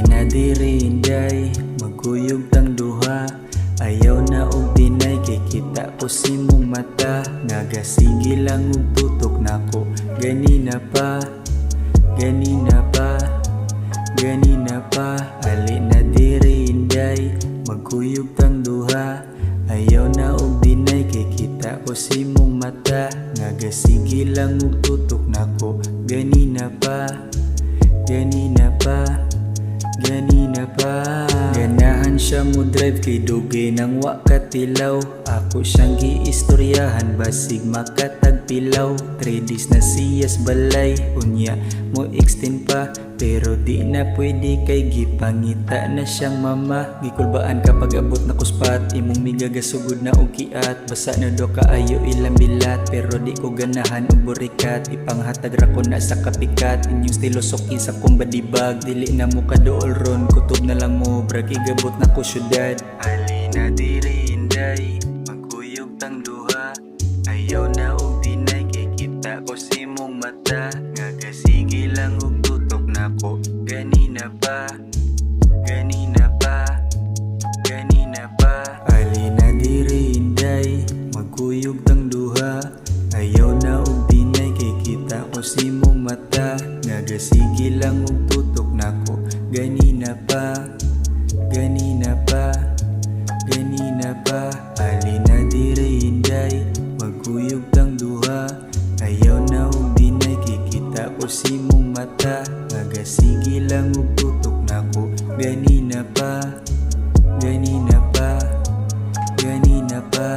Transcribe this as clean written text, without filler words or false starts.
na diri inday, magkuyog tang duha. Ayaw na og dinay, kay kita ko si mong mata. Nagasige lang og tutok nako, ganina pa, ganina pa, ganina pa. Ali na diri inday, magkuyog tang duha. Ayaw na og dinay, kay kita ko si mong mata. Nagasige lang og tutok nako, ganina pa, ganina pa, ganina pa. Ganahan siya mo drive kay dugay nang wa ka tilaw. Ako syang i-storyahan, basig maka pilaw. 3 days na siyas balay, unya mo extend pa. Pero di na pwede kay gipangita na siyang mama. Gikulbaan kapag abot nakos pat, imong migaga sugod na og kiat. Basa na do kaayo ilang bilat, pero di ko ganahan og burikat. Ipanghatag ra ko na sa kapikat, inyong stilosoki sa kumbadibag. Dili na mo kadool ron, kutob na lang mo brag igabot na ko syudad. Ali na diri inday, magkuyog tang duha. Ayaw na og dinay, kay kita ko si mong mata. Ngagasige lang og tutok nako, ganina pa, ganina pa, ganina pa. Ali na diri inday, magkuyog tang duha. Ayaw na og dinay, kay kita ko si mong mata. Ngagasige lang og tutok nako, ganina pa, ganina pa, ganina pa. Ali na diri inday, magkuyog tang duha. Ayaw na og dinay, kay kita ko si mong mata. Nagasige lang og tutok nako, ganina pa, ganina pa, ganina pa.